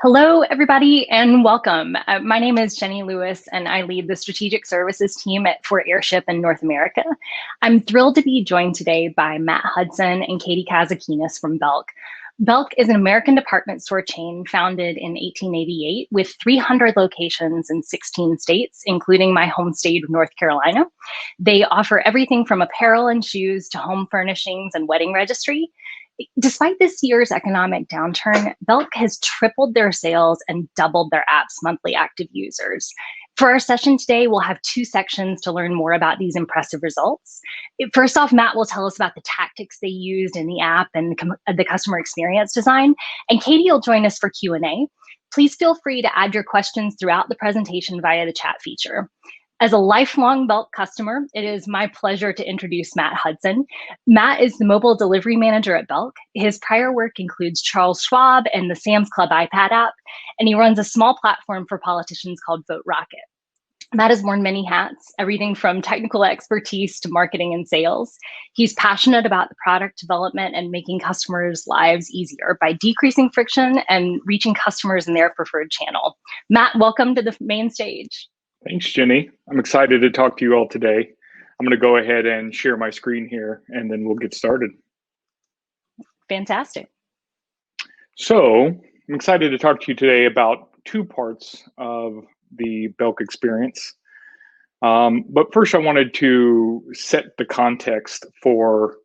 Hello, everybody, and welcome. My name is Jennie Lewis, and I lead the strategic services team for Airship in North America. I'm thrilled to be joined today by Matt Hudson and Katie Kazukynas from Belk. Belk is an American department store chain founded in 1888 with 300 locations in 16 states, including my home state of North Carolina. They offer everything from apparel and shoes to home furnishings and wedding registry. Despite this year's economic downturn, Belk has tripled their sales and doubled their app's monthly active users. For our session today, we'll have two sections to learn more about these impressive results. First off, Matt will tell us about the tactics they used in the app and the customer experience design, and Katie will join us for Q&A. Please feel free to add your questions throughout the presentation via the chat feature. As a lifelong Belk customer, it is my pleasure to introduce Matt Hudson. Matt is the mobile delivery manager at Belk. His prior work includes Charles Schwab and the Sam's Club iPad app, and he runs a small platform for politicians called Vote Rocket. Matt has worn many hats, everything from technical expertise to marketing and sales. He's passionate about the product development and making customers' lives easier by decreasing friction and reaching customers in their preferred channel. Matt, welcome to the main stage. Thanks, Jenny. I'm excited to talk to you all today. I'm going to go ahead and share my screen here, and then we'll get started. Fantastic. So I'm excited to talk to you today about two parts of the Belk experience. But first, I wanted to set the context for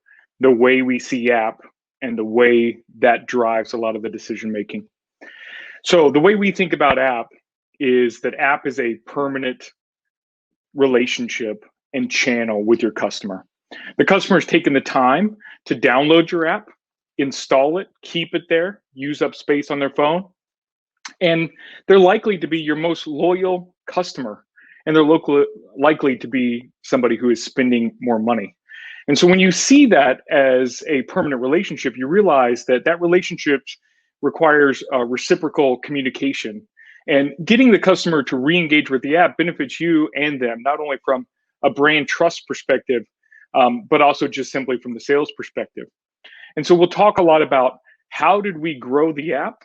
the way we see app and the way that drives a lot of the decision making. So the way we think about app is that app is a permanent relationship and channel with your customer. The customer has taken the time to download your app, install it, keep it there, use up space on their phone, and they're likely to be your most loyal customer, and they're likely to be somebody who is spending more money. And so when you see that as a permanent relationship, you realize that that relationship requires reciprocal communication. And getting the customer to re-engage with the app benefits you and them, not only from a brand trust perspective, but also just simply from the sales perspective. And so we'll talk a lot about how did we grow the app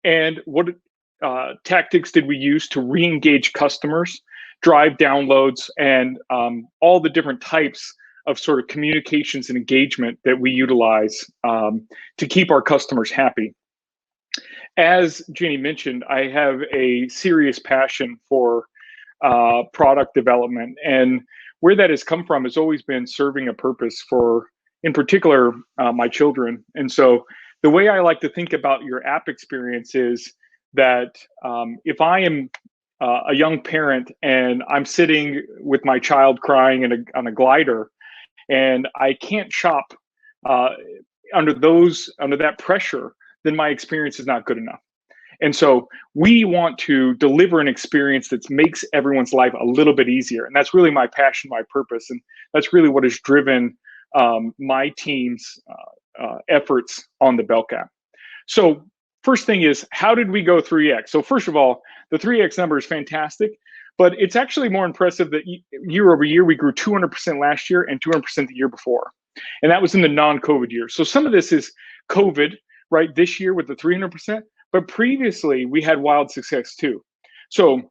and what tactics did we use to re-engage customers, drive downloads, and all the different types of sort of communications and engagement that we utilize to keep our customers happy. As Jenny mentioned, I have a serious passion for product development, and where that has come from has always been serving a purpose for, in particular, my children. And so the way I like to think about your app experience is that if I am a young parent and I'm sitting with my child crying on a glider, and I can't shop under that pressure, then my experience is not good enough. And so we want to deliver an experience that makes everyone's life a little bit easier. And that's really my passion, my purpose. And that's really what has driven my team's efforts on the Belk app. So first thing is, how did we go 3X? So first of all, the 3X number is fantastic, but it's actually more impressive that year over year, we grew 200% last year and 200% the year before. And that was in the non-COVID year. So some of this is COVID, right, this year with the 300%, but previously we had wild success too. So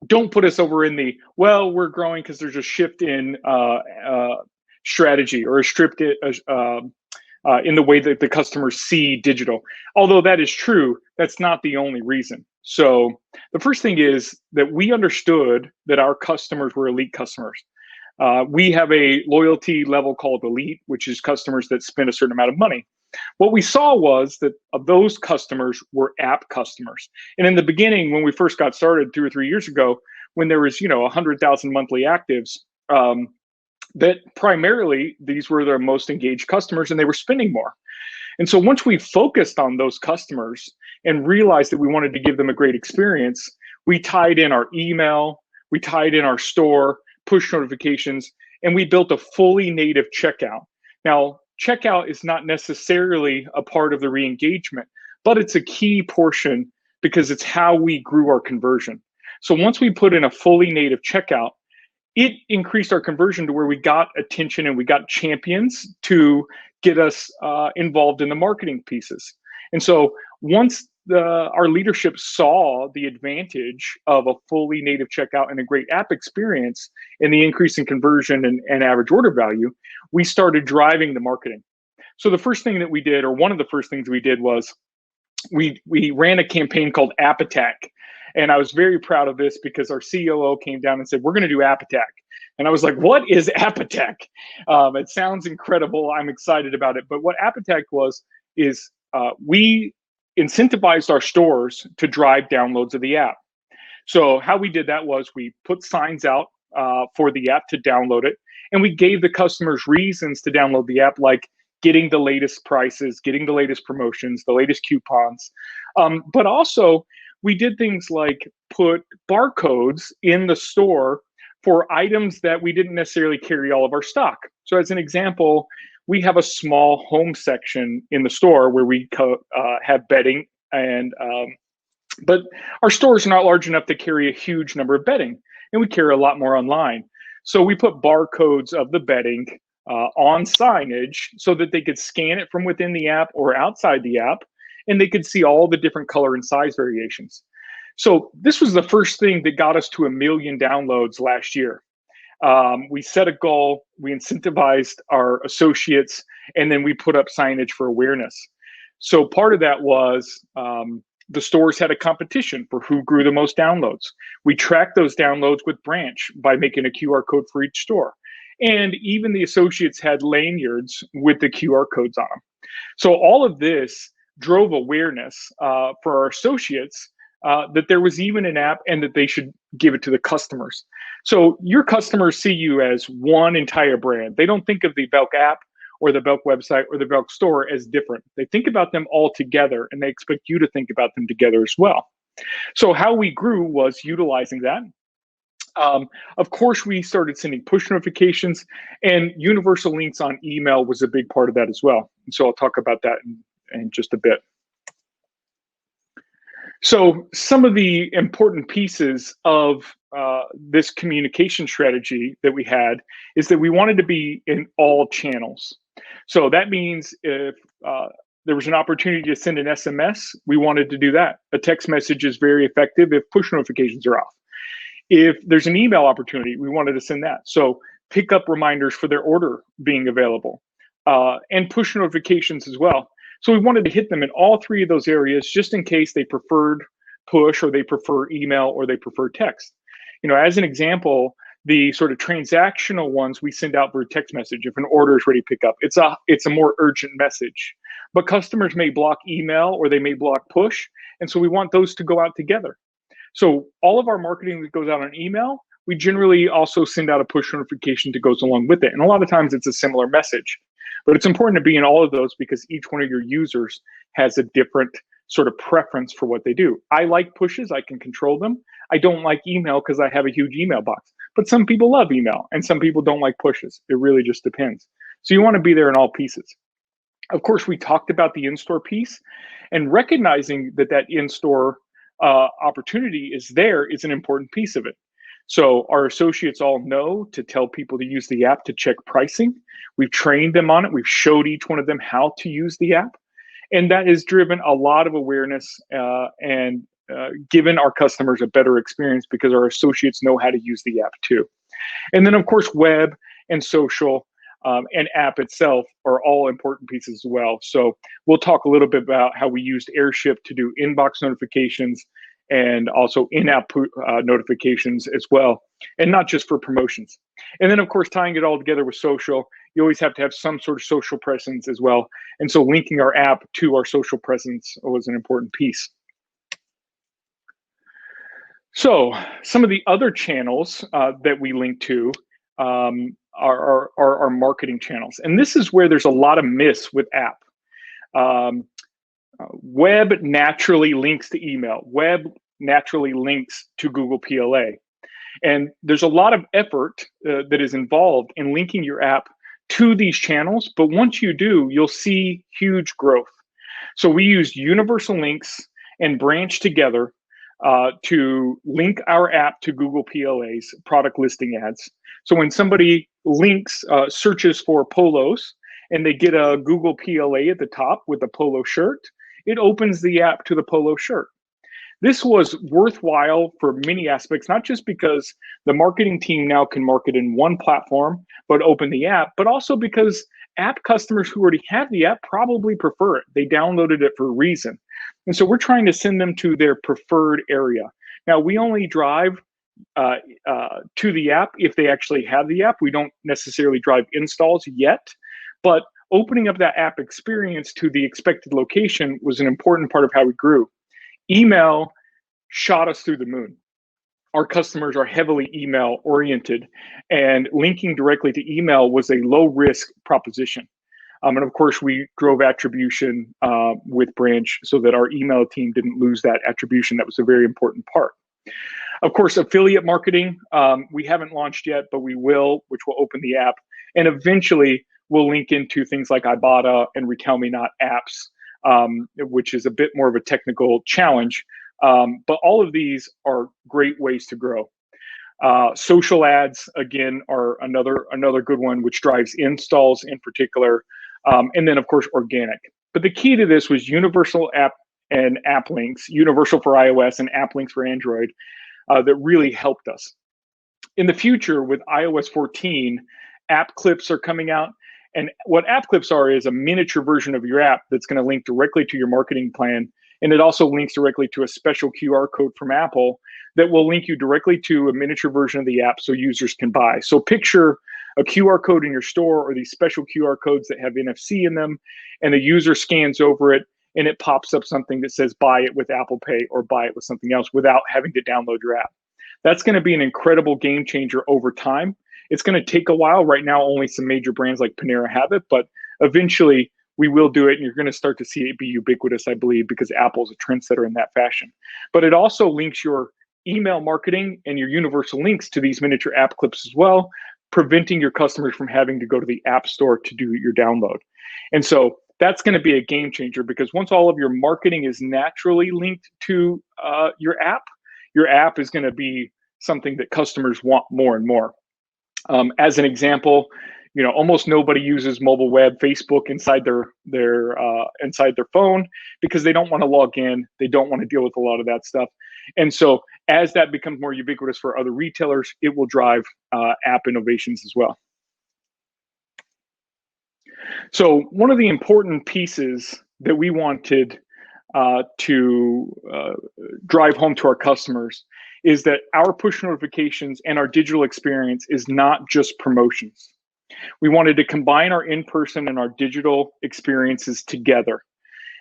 don't put us over in the, well, we're growing because there's a shift in strategy or a shift in the way that the customers see digital. Although that is true, that's not the only reason. So the first thing is that we understood that our customers were elite customers. We have a loyalty level called elite, which is customers that spend a certain amount of money. What we saw was that of those customers were app customers. And in the beginning, when we first got started 2 or 3 years ago, when there was 100,000 monthly actives, that primarily these were their most engaged customers and they were spending more. And so once we focused on those customers and realized that we wanted to give them a great experience, we tied in our email, we tied in our store, push notifications, and we built a fully native checkout. Now, checkout is not necessarily a part of the re-engagement, but it's a key portion because it's how we grew our conversion. So once we put in a fully native checkout, it increased our conversion to where we got attention and we got champions to get us involved in the marketing pieces. And so once our leadership saw the advantage of a fully native checkout and a great app experience and the increase in conversion and average order value, we started driving the marketing. So the first thing that we did, or one of the first things we did, was we ran a campaign called App Attack. And I was very proud of this because our COO came down and said, we're going to do App Attack. And I was like, what is App Attack? It sounds incredible. I'm excited about it. But what App Attack is we incentivized our stores to drive downloads of the app. So how we did that was we put signs out for the app to download it. And we gave the customers reasons to download the app, like getting the latest prices, getting the latest promotions, the latest coupons. But also, we did things like put barcodes in the store for items that we didn't necessarily carry all of our stock. So as an example, we have a small home section in the store where we have bedding, but our stores are not large enough to carry a huge number of bedding, and we carry a lot more online. So we put barcodes of the bedding on signage so that they could scan it from within the app or outside the app, and they could see all the different color and size variations. So this was the first thing that got us to 1 million downloads last year. We set a goal, we incentivized our associates, and then we put up signage for awareness. So part of that was the stores had a competition for who grew the most downloads. We tracked those downloads with Branch by making a QR code for each store. And even the associates had lanyards with the QR codes on them. So all of this drove awareness for our associates that there was even an app and that they should give it to the customers. So your customers see you as one entire brand. They don't think of the Belk app or the Belk website or the Belk store as different. They think about them all together, and they expect you to think about them together as well. So how we grew was utilizing that. Of course, we started sending push notifications, and universal links on email was a big part of that as well. And so I'll talk about that in just a bit. So some of the important pieces of this communication strategy that we had is that we wanted to be in all channels. So that means if there was an opportunity to send an SMS, we wanted to do that. A text message is very effective if push notifications are off. If there's an email opportunity, we wanted to send that. So pick up reminders for their order being available and push notifications as well. So we wanted to hit them in all three of those areas just in case they preferred push or they prefer email or they prefer text. You know, as an example, the sort of transactional ones we send out for text message. If an order is ready to pick up, it's a more urgent message. But customers may block email or they may block push. And so we want those to go out together. So all of our marketing that goes out on email, we generally also send out a push notification that goes along with it. And a lot of times it's a similar message. But it's important to be in all of those because each one of your users has a different sort of preference for what they do. I like pushes, I can control them. I don't like email because I have a huge email box. But some people love email and some people don't like pushes. It really just depends. So you want to be there in all pieces. Of course, we talked about the in-store piece, and recognizing that that in-store opportunity is there is an important piece of it. So our associates all know to tell people to use the app to check pricing. We've trained them on it. We've showed each one of them how to use the app. And that has driven a lot of awareness and given our customers a better experience because our associates know how to use the app too. And then, of course, web and social and app itself are all important pieces as well. So we'll talk a little bit about how we used Airship to do inbox notifications and also in-app notifications as well, and not just for promotions. And then, of course, tying it all together with social, you always have to have some sort of social presence as well. And so linking our app to our social presence was an important piece. So some of the other channels that we link to are our marketing channels. And this is where there's a lot of myths with app. Web naturally links to email. Web naturally links to Google PLA. And there's a lot of effort that is involved in linking your app to these channels. But once you do, you'll see huge growth. So we use universal links and Branch together to link our app to Google PLA's product listing ads. So when somebody links, searches for polos, and they get a Google PLA at the top with a polo shirt, it opens the app to the polo shirt. This was worthwhile for many aspects, not just because the marketing team now can market in one platform, but open the app, but also because app customers who already have the app probably prefer it. They downloaded it for a reason. And so we're trying to send them to their preferred area. Now, we only drive to the app if they actually have the app. We don't necessarily drive installs yet, but opening up that app experience to the expected location was an important part of how we grew. Email shot us through the moon. Our customers are heavily email oriented, and linking directly to email was a low risk proposition. And of course, we drove attribution with Branch so that our email team didn't lose that attribution. That was a very important part. Of course, affiliate marketing, we haven't launched yet, but we will, which will open the app. And eventually, we'll link into things like Ibotta and Retell Me Not apps, which is a bit more of a technical challenge. But all of these are great ways to grow. Social ads, again, are another good one, which drives installs in particular. And then, of course, organic. But the key to this was universal app and app links, universal for iOS and app links for Android, that really helped us. In the future, with iOS 14, app clips are coming out. And what app clips are is a miniature version of your app that's going to link directly to your marketing plan. And it also links directly to a special QR code from Apple that will link you directly to a miniature version of the app so users can buy. So picture a QR code in your store or these special QR codes that have NFC in them, and the user scans over it and it pops up something that says buy it with Apple Pay or buy it with something else without having to download your app. That's going to be an incredible game changer over time. It's going to take a while. Right now, only some major brands like Panera have it, but eventually we will do it, and you're going to start to see it be ubiquitous, I believe, because Apple's a trendsetter in that fashion. But it also links your email marketing and your universal links to these miniature app clips as well, preventing your customers from having to go to the App Store to do your download. And so that's going to be a game changer, because once all of your marketing is naturally linked to your app is going to be something that customers want more and more. As an example, almost nobody uses mobile web, Facebook inside their phone because they don't want to log in. They don't want to deal with a lot of that stuff. And so as that becomes more ubiquitous for other retailers, it will drive app innovations as well. So one of the important pieces that we wanted to drive home to our customers is that our push notifications and our digital experience is not just promotions. We wanted to combine our in-person and our digital experiences together.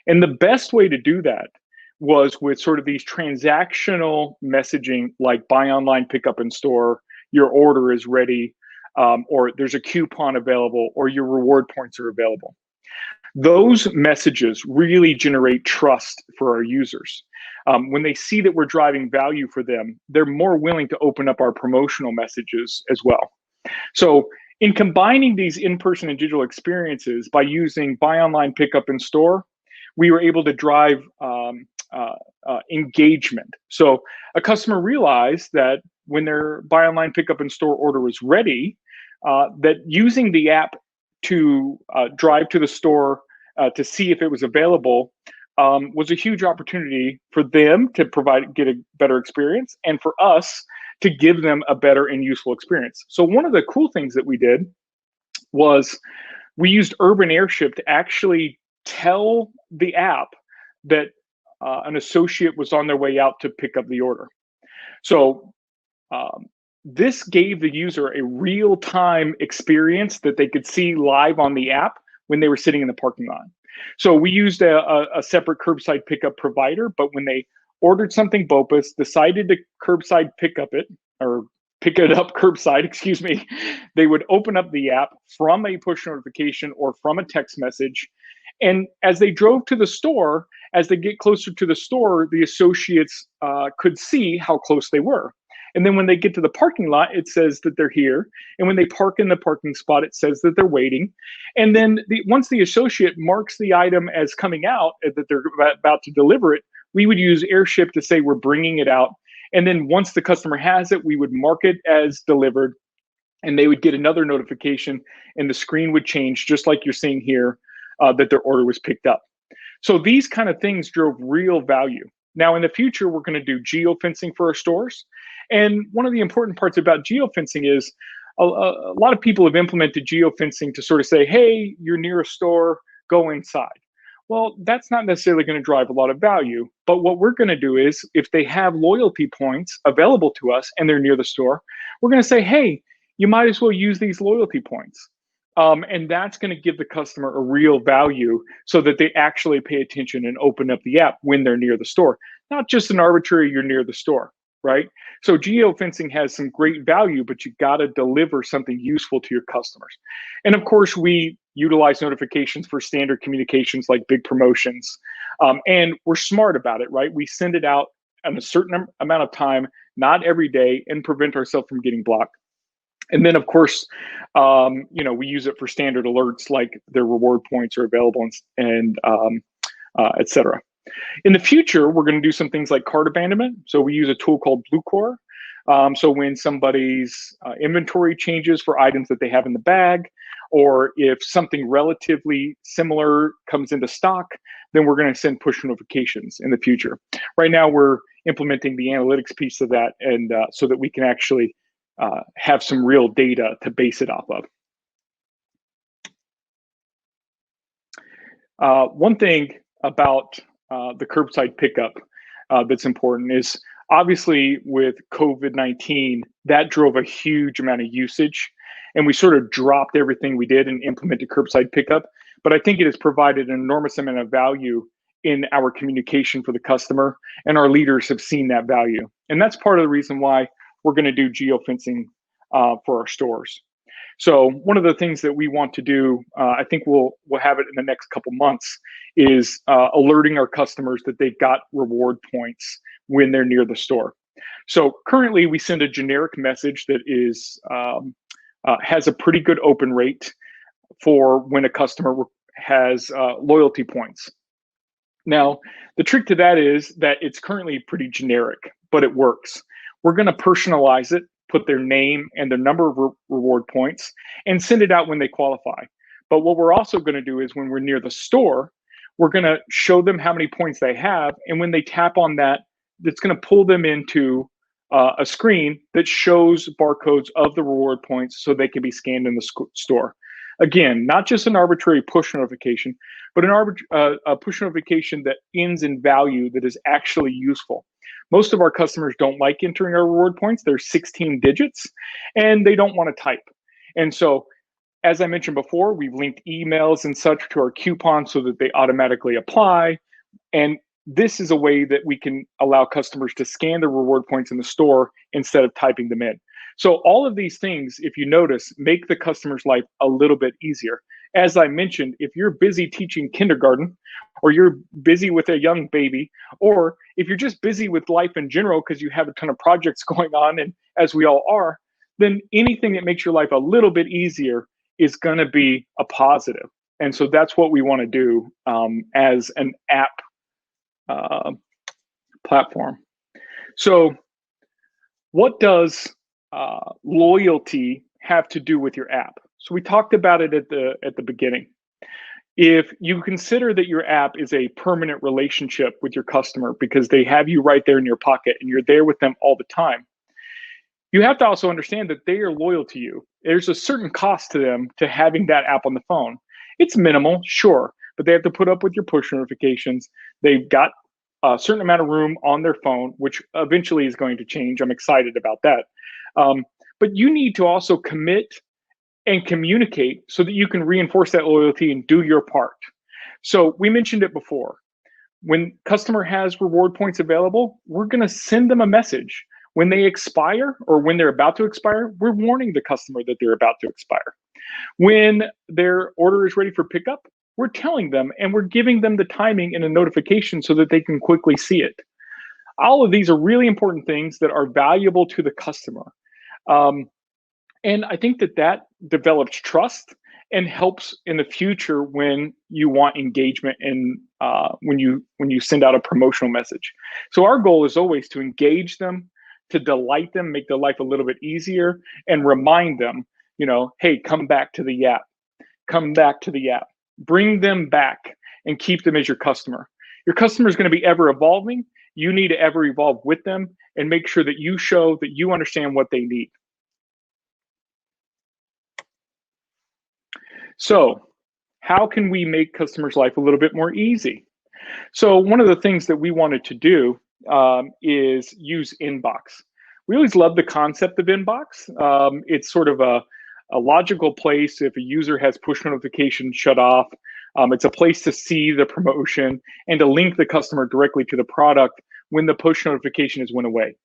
And the best way to do that was with sort of these transactional messaging, like buy online, pick up in store, your order is ready, or there's a coupon available, or your reward points are available. Those messages really generate trust for our users. When they see that we're driving value for them, they're more willing to open up our promotional messages as well. So in combining these in-person and digital experiences by using buy online, pick up in store, we were able to drive engagement. So a customer realized that when their buy online, pick up in store order was ready, that using the app to drive to the store to see if it was available was a huge opportunity for them to get a better experience, and for us to give them a better and useful experience. So one of the cool things that we did was we used Urban Airship to actually tell the app that an associate was on their way out to pick up the order. So this gave the user a real-time experience that they could see live on the app when they were sitting in the parking lot. So we used a separate curbside pickup provider, but when they ordered something BOPUS, decided to curbside pick it up curbside, excuse me, they would open up the app from a push notification or from a text message. And as they drove to the store, as they get closer to the store, the associates could see how close they were. And then when they get to the parking lot, it says that they're here. And when they park in the parking spot, it says that they're waiting. And then once the associate marks the item as coming out, that they're about to deliver it, we would use Airship to say we're bringing it out. And then once the customer has it, we would mark it as delivered. and they would get another notification, and the screen would change, just like you're seeing here, that their order was picked up. So these kind of things drove real value. Now, in the future, we're going to do geofencing for our stores. And one of the important parts about geofencing is a lot of people have implemented geofencing to sort of say, hey, you're near a store, go inside. Well, that's not necessarily going to drive a lot of value. But what we're going to do is, if they have loyalty points available to us and they're near the store, we're going to say, hey, you might as well use these loyalty points. And that's going to give the customer a real value so that they actually pay attention and open up the app when they're near the store, not just an arbitrary you're near the store, right? So geofencing has some great value, but you got to deliver something useful to your customers. And of course, we utilize notifications for standard communications like big promotions. And we're smart about it, right? We send it out in a certain amount of time, not every day, and prevent ourselves from getting blocked. And then, of course, we use it for standard alerts like their reward points are available and et cetera. In the future, we're going to do some things like cart abandonment. So we use a tool called Bluecore. So when somebody's inventory changes for items that they have in the bag, or if something relatively similar comes into stock, then we're going to send push notifications in the future. Right now, we're implementing the analytics piece of that, and so that we can actually have some real data to base it off of. One thing about the curbside pickup that's important is, obviously with COVID-19, that drove a huge amount of usage, and we sort of dropped everything we did and implemented curbside pickup. But I think it has provided an enormous amount of value in our communication for the customer, and our leaders have seen that value. And that's part of the reason why we're going to do geofencing for our stores. So one of the things that we want to do, I think we'll have it in the next couple months, is alerting our customers that they've got reward points when they're near the store. So currently, we send a generic message that is has a pretty good open rate for when a customer has loyalty points. Now, the trick to that is that it's currently pretty generic, but it works. We're going to personalize it, put their name and their number of reward points, and send it out when they qualify. But what we're also going to do is, when we're near the store, we're going to show them how many points they have. And when they tap on that, it's going to pull them into a screen that shows barcodes of the reward points so they can be scanned in the store. Again, not just an arbitrary push notification, but a push notification that ends in value that is actually useful. Most of our customers don't like entering our reward points. They're 16 digits, and they don't want to type. And so, as I mentioned before, we've linked emails and such to our coupons so that they automatically apply. And this is a way that we can allow customers to scan the reward points in the store instead of typing them in. So all of these things, if you notice, make the customer's life a little bit easier. As I mentioned, if you're busy teaching kindergarten, or you're busy with a young baby, or if you're just busy with life in general because you have a ton of projects going on, and as we all are, then anything that makes your life a little bit easier is going to be a positive. And so that's what we want to do as an app platform. So what does loyalty have to do with your app? So we talked about it at the beginning. If you consider that your app is a permanent relationship with your customer because they have you right there in your pocket and you're there with them all the time, you have to also understand that they are loyal to you. There's a certain cost to them to having that app on the phone. It's minimal, sure, but they have to put up with your push notifications. They've got a certain amount of room on their phone, which eventually is going to change. I'm excited about that. But you need to also commit and communicate so that you can reinforce that loyalty and do your part. So we mentioned it before. When customer has reward points available, we're going to send them a message. When they expire or when they're about to expire, we're warning the customer that they're about to expire. When their order is ready for pickup, we're telling them, and we're giving them the timing in a notification so that they can quickly see it. All of these are really important things that are valuable to the customer. And I think that develops trust and helps in the future when you want engagement and when you send out a promotional message. So our goal is always to engage them, to delight them, make their life a little bit easier, and remind them hey, come back to the app, come back to the app, bring them back and keep them as your customer. Your customer is going to be ever evolving. You need to ever evolve with them and make sure that you show that you understand what they need. So how can we make customers' life a little bit more easy? So one of the things that we wanted to do is use Inbox. We always love the concept of Inbox. It's sort of a logical place if a user has push notifications shut off. It's a place to see the promotion and to link the customer directly to the product when the push notification has went away.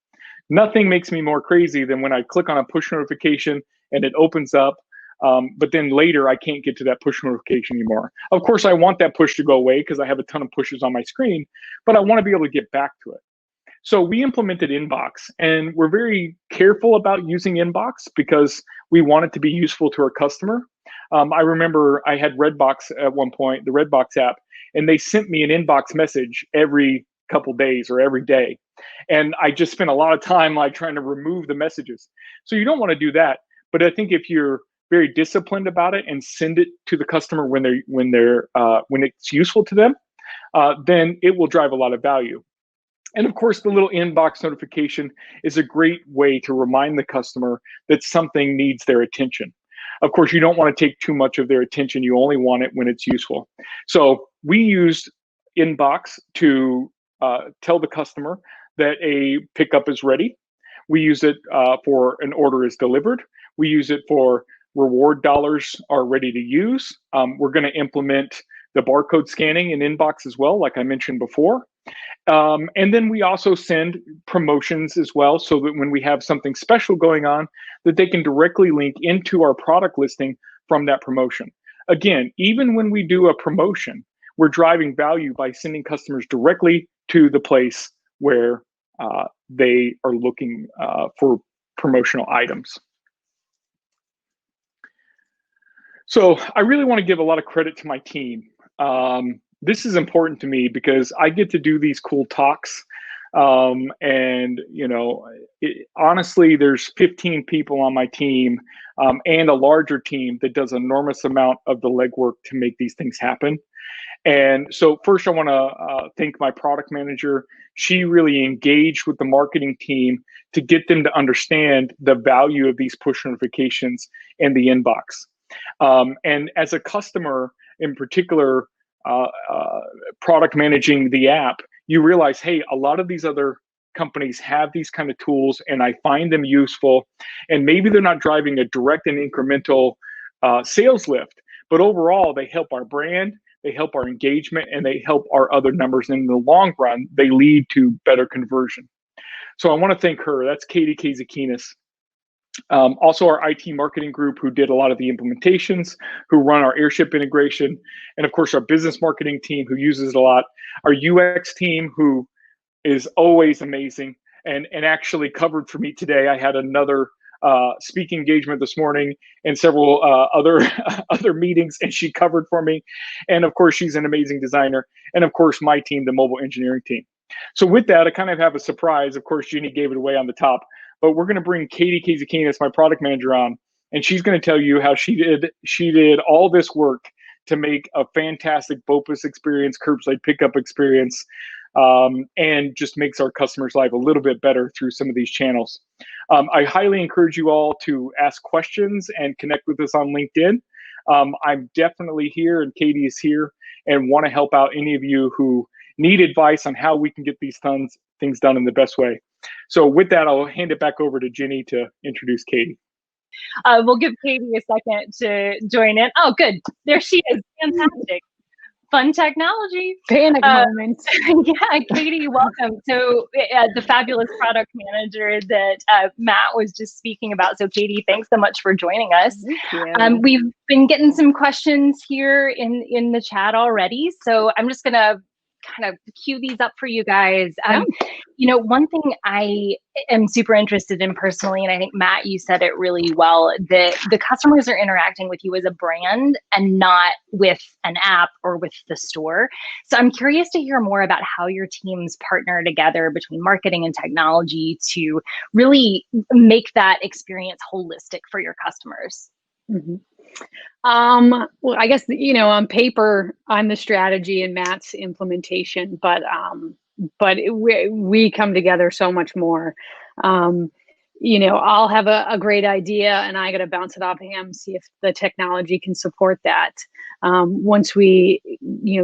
Nothing makes me more crazy than when I click on a push notification and it opens up, but then later I can't get to that push notification anymore. Of course, I want that push to go away because I have a ton of pushes on my screen, but I want to be able to get back to it. So we implemented Inbox, and we're very careful about using Inbox because we want it to be useful to our customer. I remember I had Redbox at one point, the Redbox app, and they sent me an Inbox message every couple days or every day. And I just spent a lot of time like trying to remove the messages. So you don't want to do that. But I think if you're very disciplined about it and send it to the customer when it's useful to them, then it will drive a lot of value. And of course, the little inbox notification is a great way to remind the customer that something needs their attention. Of course, you don't want to take too much of their attention. You only want it when it's useful. So we used Inbox to tell the customer that a pickup is ready. We use it for an order is delivered. We use it for reward dollars are ready to use. We're going to implement the barcode scanning in Inbox as well, like I mentioned before. And then we also send promotions as well, so that when we have something special going on, that they can directly link into our product listing from that promotion. Again, even when we do a promotion, we're driving value by sending customers directly to the place where they are looking for promotional items. So I really want to give a lot of credit to my team. This is important to me because I get to do these cool talks. And, honestly, there's 15 people on my team and a larger team that does an enormous amount of the legwork to make these things happen. And so first I want to thank my product manager. She really engaged with the marketing team to get them to understand the value of these push notifications and the inbox. And as a customer in particular, product managing the app, you realize, hey, a lot of these other companies have these kind of tools and I find them useful. And maybe they're not driving a direct and incremental sales lift, but overall they help our brand, they help our engagement, and they help our other numbers. And in the long run, they lead to better conversion. So I want to thank her. That's Kazukynas. Also our IT marketing group, who did a lot of the implementations, who run our Airship integration, and of course our business marketing team, who uses it a lot, our UX team, who is always amazing and actually covered for me today. I had another speaking engagement this morning and several other meetings, and she covered for me. And of course, she's an amazing designer. And of course, my team, the mobile engineering team. So with that, I kind of have a surprise. Of course, Jennie gave it away on the top, but we're going to bring Katie Kazukynas, my product manager, on, and she's going to tell you how she did all this work to make a fantastic BOPUS experience, curbside pickup experience, and just makes our customers' life a little bit better through some of these channels. I highly encourage you all to ask questions and connect with us on LinkedIn. I'm definitely here, and Katie is here, and want to help out any of you who need advice on how we can get these things done in the best way. So with that, I'll hand it back over to Jennie to introduce Katie. We'll give Katie a second to join in. Oh, good. There she is. Fantastic. Fun technology. Panic moment. Yeah, Katie, welcome. So the fabulous product manager that Matt was just speaking about. So Katie, thanks so much for joining us. We've been getting some questions here in the chat already. So I'm just going to kind of cue these up for you guys. One thing I am super interested in personally, and I think Matt, you said it really well, that the customers are interacting with you as a brand and not with an app or with the store. So I'm curious to hear more about how your teams partner together between marketing and technology to really make that experience holistic for your customers. Mm-hmm. Well, I guess, on paper, I'm the strategy and Matt's implementation, but we come together so much more. I'll have a great idea and I got to bounce it off of him, see if the technology can support that. Once we,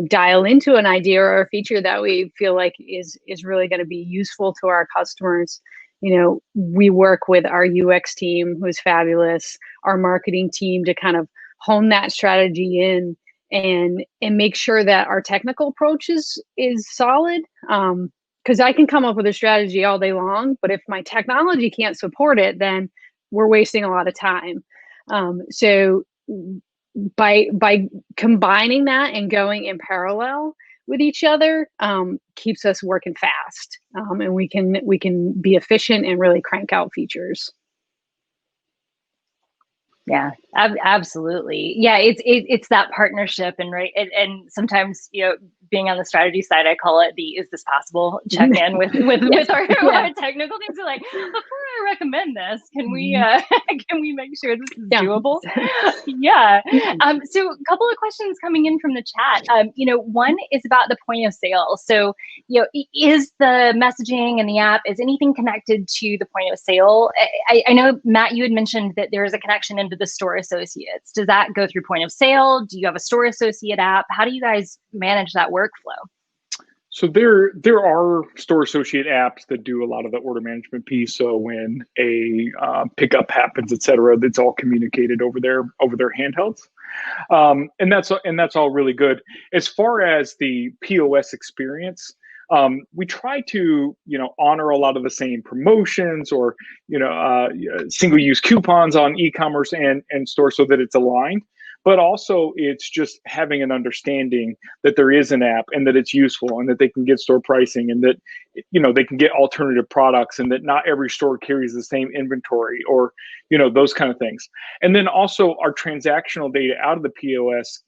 dial into an idea or a feature that we feel like is really going to be useful to our customers, we work with our UX team, who's fabulous, our marketing team, to kind of hone that strategy in and make sure that our technical approach is solid. Because I can come up with a strategy all day long, but if my technology can't support it, then we're wasting a lot of time. So by combining that and going in parallel with each other, keeps us working fast, and we can be efficient and really crank out features. Yeah, absolutely. Yeah, it's that partnership, and and sometimes, being on the strategy side, I call it the "is this possible" check in with our technical teams. Are like, before I recommend this, can we can we make sure this is doable? Yeah. So a couple of questions coming in from the chat. One is about the point of sale. So, is the messaging and the app, is anything connected to the point of sale? I know, Matt, you had mentioned that there is a connection into the store associates. Does that go through point of sale? Do you have a store associate app? How do you guys manage that workflow? So there are store associate apps that do a lot of the order management piece. So when a pickup happens, et cetera, it's all communicated over their handhelds, and that's all really good. As far as the POS experience, we try to honor a lot of the same promotions or single use coupons on e-commerce and store, so that it's aligned. But also, it's just having an understanding that there is an app and that it's useful and that they can get store pricing and that they can get alternative products and that not every store carries the same inventory or those kind of things. And then also our transactional data out of the POS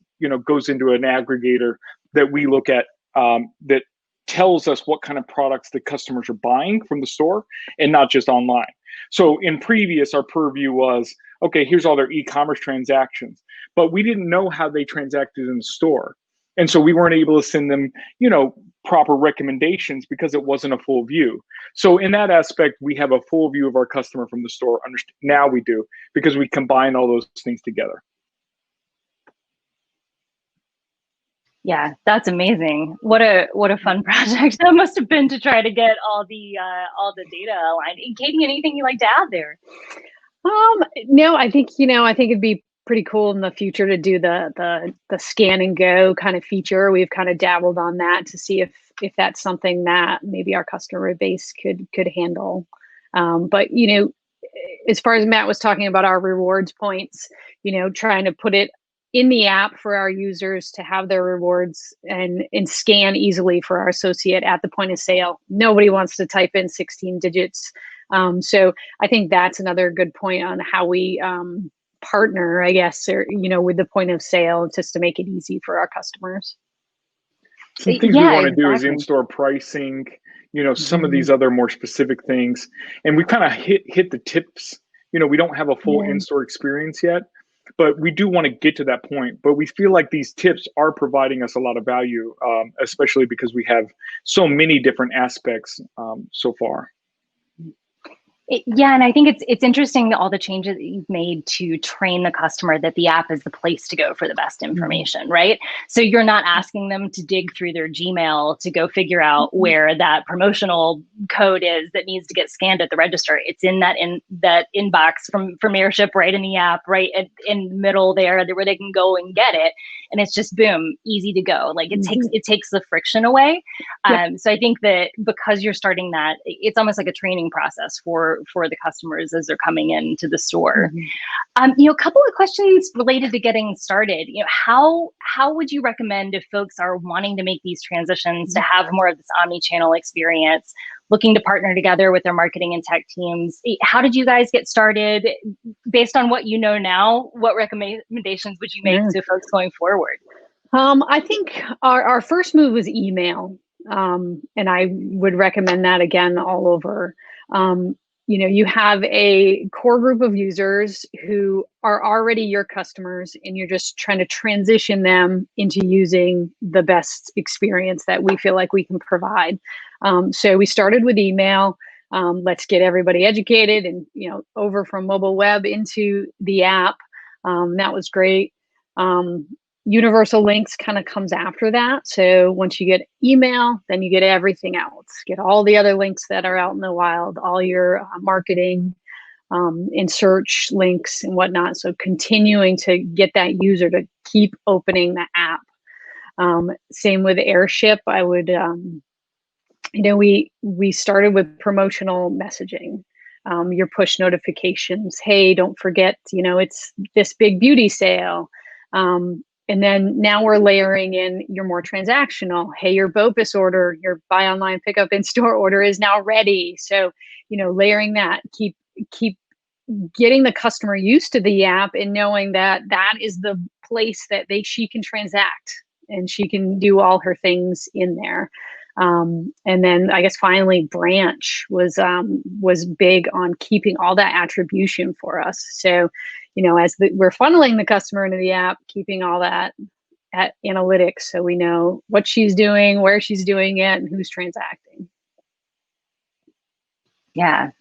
goes into an aggregator that we look at, that tells us what kind of products the customers are buying from the store and not just online. So in previous, our purview was, okay, here's all their e-commerce transactions, but we didn't know how they transacted in the store. And so we weren't able to send them, proper recommendations because it wasn't a full view. So in that aspect, we have a full view of our customer from the store. Now we do, because we combine all those things together. Yeah, that's amazing. What a fun project that must have been to try to get all the data aligned. And Katie, anything you'd like to add there? No, I think it'd be pretty cool in the future to do the scan and go kind of feature. We've kind of dabbled on that to see if that's something that maybe our customer base could handle. But as far as Matt was talking about our rewards points, trying to put it in the app for our users to have their rewards and scan easily for our associate at the point of sale. Nobody wants to type in 16 digits. So I think that's another good point on how we partner, I guess, or, with the point of sale, just to make it easy for our customers. Some things we want to do is in-store pricing, some of these other more specific things. And we kind of hit the tips. We don't have a full in-store experience yet, but we do want to get to that point. But we feel like these tips are providing us a lot of value, especially because we have so many different aspects so far. Yeah, and I think it's interesting, all the changes that you've made to train the customer that the app is the place to go for the best information, right? So you're not asking them to dig through their Gmail to go figure out where that promotional code is that needs to get scanned at the register. It's in that inbox from Airship, right in the app, right in the middle there, where they can go and get it. And it's just boom, easy to go. Like it takes the friction away. So I think that because you're starting that, it's almost like a training process for the customers as they're coming into the store. A couple of questions related to getting started. How would you recommend, if folks are wanting to make these transitions to have more of this omni-channel experience, looking to partner together with their marketing and tech teams? How did you guys get started? Based on what you know now, what recommendations would you make to folks going forward? I think our first move was email, and I would recommend that again all over. you have a core group of users who are already your customers, and you're just trying to transition them into using the best experience that we feel like we can provide. So we started with email. Let's get everybody educated and, over from mobile web into the app. That was great. Universal links kind of comes after that. So once you get email, then you get everything else. Get all the other links that are out in the wild, all your marketing and search links and whatnot. So continuing to get that user to keep opening the app. Same with Airship. I would, we started with promotional messaging. Your push notifications. Hey, don't forget, it's this big beauty sale. And then now we're layering in your more transactional. Hey, your BOPUS order, your buy online, pick up in store order is now ready. So, layering that, keep getting the customer used to the app and knowing that that is the place that she can transact and she can do all her things in there. And then I guess finally Branch was big on keeping all that attribution for us. So, as we're funneling the customer into the app, keeping all that at analytics so we know what she's doing, where she's doing it, and who's transacting. Yeah,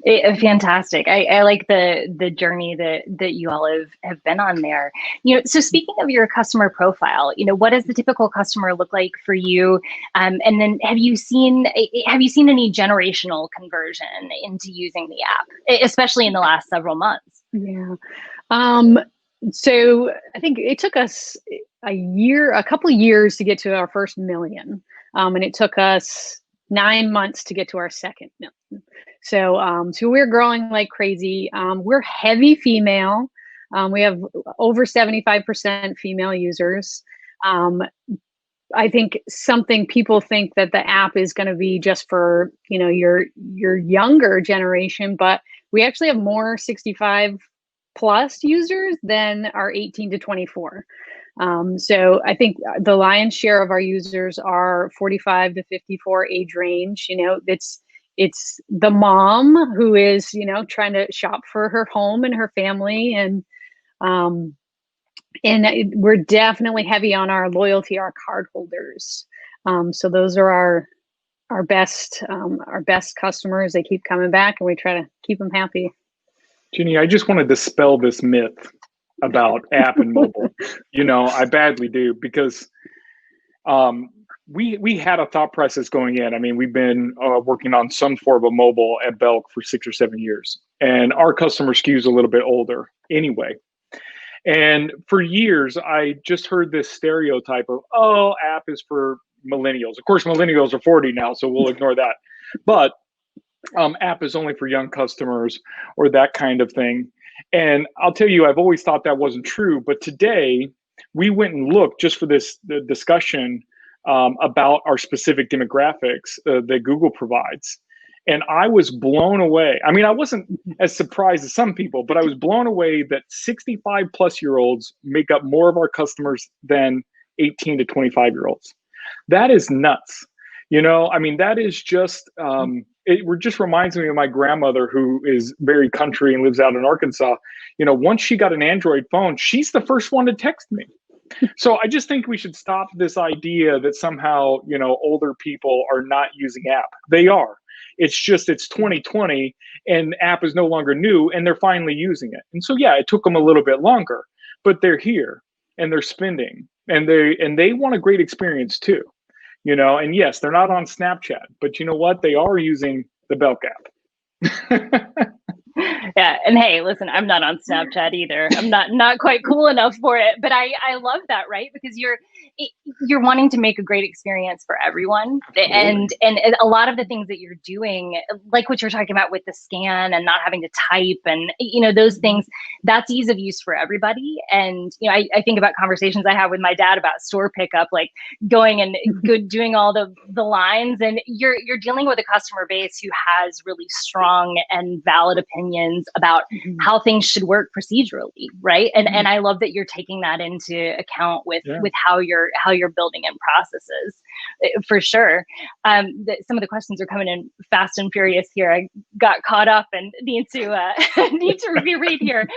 fantastic. I like the journey that you all have been on there. So speaking of your customer profile, what does the typical customer look like for you? And then have you seen any generational conversion into using the app, especially in the last several months? Yeah. So I think it took us a couple of years to get to our first million. And it took us 9 months to get to our second million. So we're growing like crazy. We're heavy female. We have over 75% female users. I think people think that the app is going to be just for, your younger generation, but we actually have more 65 plus users than our 18 to 24. So I think the lion's share of our users are 45 to 54 age range. It's the mom who is, trying to shop for her home and her family. And we're definitely heavy on our loyalty, our card holders. So those are our best customers. They keep coming back and we try to keep them happy. Jennie, I just want to dispel this myth about app and mobile. I badly do, because we had a thought process going in. I mean, we've been working on some form of mobile at Belk for 6 or 7 years, and our customer skews a little bit older anyway. And for years, I just heard this stereotype of, app is for millennials. Of course, millennials are 40 now, so we'll ignore that. But app is only for young customers or that kind of thing. And I'll tell you, I've always thought that wasn't true. But today, we went and looked just for this discussion about our specific demographics that Google provides. And I was blown away. I mean, I wasn't as surprised as some people, but I was blown away that 65 plus year olds make up more of our customers than 18 to 25 year olds. That is nuts. I mean, that is just, it just reminds me of my grandmother, who is very country and lives out in Arkansas. Once she got an Android phone, she's the first one to text me. So I just think we should stop this idea that somehow, older people are not using app. They are. It's just, it's 2020 and app is no longer new and they're finally using it. And so, yeah, it took them a little bit longer, but they're here and they're spending and they want a great experience too. And yes, they're not on Snapchat, but you know what? They are using the Belk app. Yeah. And hey, listen, I'm not on Snapchat either. I'm not quite cool enough for it, but I love that, right? Because you're wanting to make a great experience for everyone. And a lot of the things that you're doing, like what you're talking about with the scan and not having to type and, those things, that's ease of use for everybody. And, I think about conversations I have with my dad about store pickup, like going and doing all the lines, and you're dealing with a customer base who has really strong and valid opinions about how things should work procedurally, right? And I love that you're taking that into account with how you're building in processes. for sure. Some of the questions are coming in fast and furious here. I got caught up and need to need to reread here.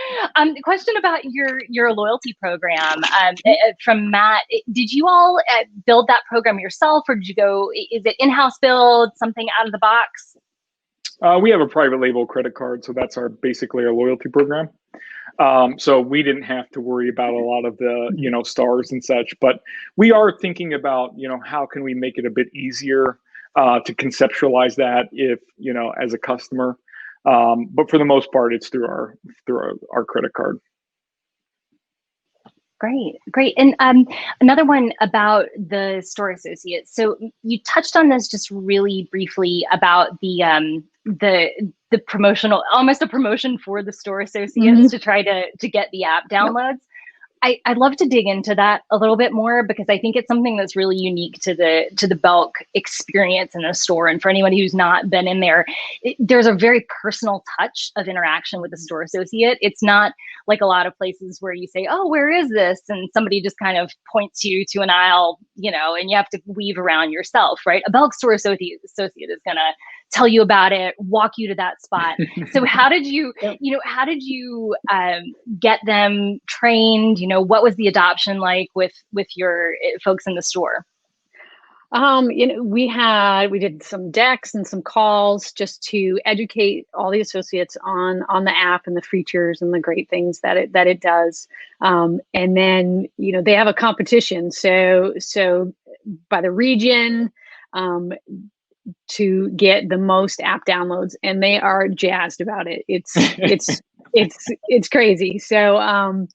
Question about your loyalty program from Matt. Did you all build that program yourself, or did you go? Is it in-house build, something out of the box? We have a private label credit card, so that's basically our loyalty program. So we didn't have to worry about a lot of the, stars and such, but we are thinking about, how can we make it a bit easier to conceptualize that if, as a customer. But for the most part, it's through our credit card. Great. And another one about the store associates. So you touched on this just really briefly about the promotional, almost a promotion for the store associates to try to get the app downloads. I'd love to dig into that a little bit more, because I think it's something that's really unique to the Belk experience in a store. And for anyone who's not been in there, there's a very personal touch of interaction with the store associate. It's not like a lot of places where you say, "Oh, where is this?" and somebody just kind of points you to an aisle, and you have to weave around yourself, right? A Belk store associate is going to tell you about it, walk you to that spot. So how did you, get them trained? What was the adoption like with your folks in the store? We did some decks and some calls just to educate all the associates on the app and the features and the great things that it does. And then, they have a competition. So by the region, to get the most app downloads, and they are jazzed about it. It's crazy. So,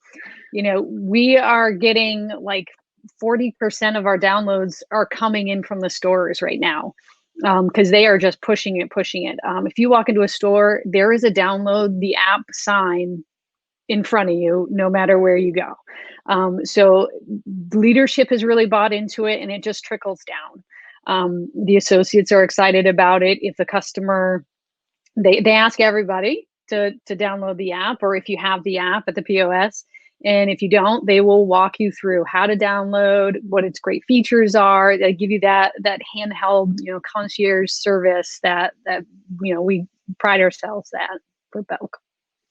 we are getting like 40% of our downloads are coming in from the stores right now, because they are just pushing it. If you walk into a store, there is a download the app sign in front of you, no matter where you go. So leadership has really bought into it, and it just trickles down. The associates are excited about it. If the customer, they ask everybody to download the app, or if you have the app at the POS, and if you don't, they will walk you through how to download, what its great features are. They give you that handheld, concierge service that we pride ourselves at for Belk.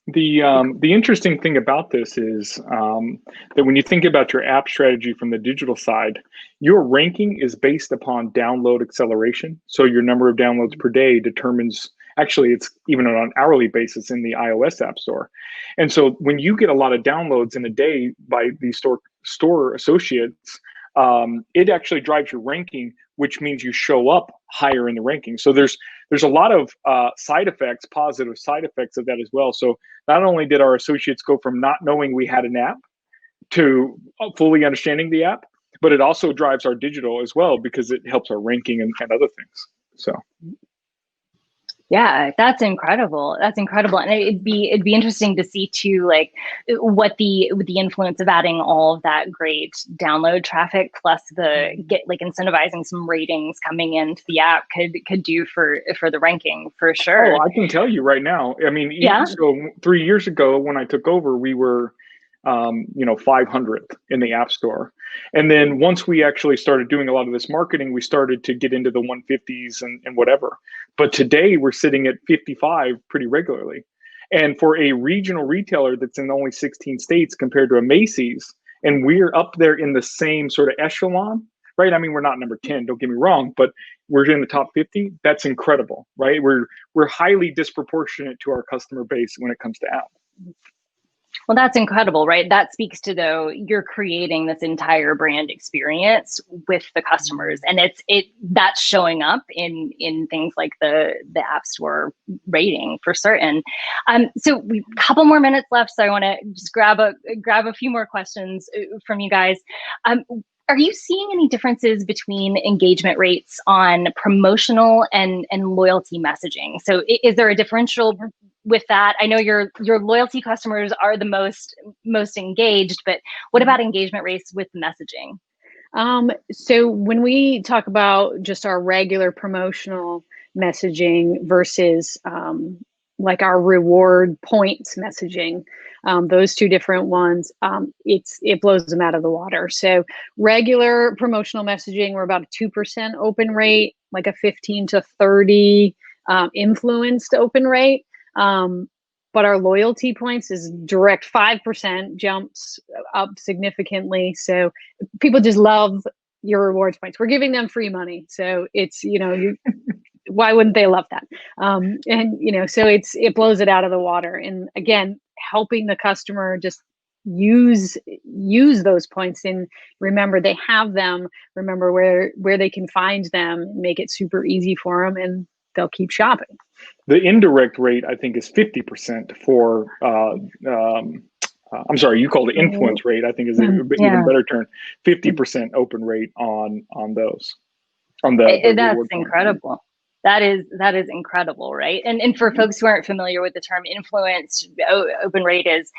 The interesting thing about this is that when you think about your app strategy from the digital side, your ranking is based upon download acceleration. So your number of downloads per day determines, actually it's even on an hourly basis in the iOS App Store. And so when you get a lot of downloads in a day by these store associates, it actually drives your ranking, which means you show up higher in the ranking. So there's a lot of positive side effects of that as well. So not only did our associates go from not knowing we had an app to fully understanding the app, but it also drives our digital as well, because it helps our ranking and other things. So. Yeah, that's incredible. And it'd be interesting to see too, like what the influence of adding all of that great download traffic plus incentivizing some ratings coming into the app could do for the ranking, for sure. Oh, I can tell you right now. I mean, so 3 years ago when I took over, we were 500th in the App Store. And then once we actually started doing a lot of this marketing, we started to get into the 150s and whatever. But today we're sitting at 55 pretty regularly. And for a regional retailer that's in only 16 states compared to a Macy's, and we're up there in the same sort of echelon, right? I mean, we're not number 10, don't get me wrong, but we're in the top 50. That's incredible, right? We're highly disproportionate to our customer base when it comes to app. Well, that's incredible, right? That speaks to, though, you're creating this entire brand experience with the customers, and that's showing up in things like the App Store rating for certain. So we a couple more minutes left, so I want to just grab a few more questions from you guys. Are you seeing any differences between engagement rates on promotional and loyalty messaging? So is there a differential with that? I know your loyalty customers are the most engaged, but what about engagement rates with messaging? So when we talk about just our regular promotional messaging versus like our reward points messaging, those two different ones, it blows them out of the water. So regular promotional messaging, we're about a 2% open rate, like a 15 to 30 influenced open rate. But our loyalty points is direct 5%, jumps up significantly. So people just love your rewards points. We're giving them free money. So it's, why wouldn't they love that? And, so it blows it out of the water. And again, helping the customer just use those points and remember they have them, remember where they can find them, make it super easy for them, and they'll keep shopping. The indirect rate, I think, is 50% for, I'm sorry, you called it influence rate. I think is an even better term. 50% open rate on those. That's incredible. That is incredible, right? And for folks who aren't familiar with the term influence, open rate is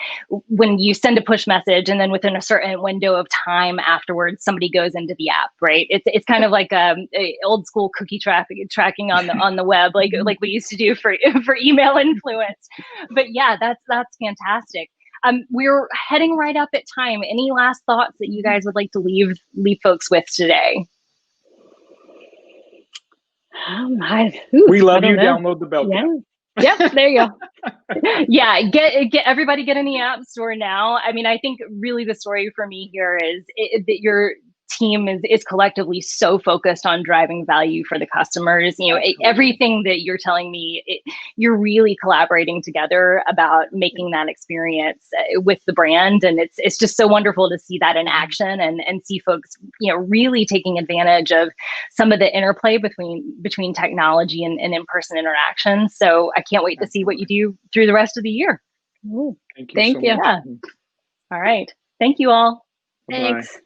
when you send a push message and then within a certain window of time afterwards, somebody goes into the app, right? It's kind of like a old school cookie tracking on the web, like we used to do for email influence. But yeah, that's fantastic. We're heading right up at time. Any last thoughts that you guys would like to leave folks with today? We love you. Download the Belk app. Yep, there you go. Yeah, get everybody get in the app store now. I mean, I think really the story for me here is that your team is collectively so focused on driving value for the customers. Everything that you're telling me, you're really collaborating together about making that experience with the brand. And it's just so wonderful to see that in action and see folks, really taking advantage of some of the interplay between technology and in-person interactions. So I can't wait to see what you do through the rest of the year. Thank you. Yeah. All right. Thank you all. Thanks.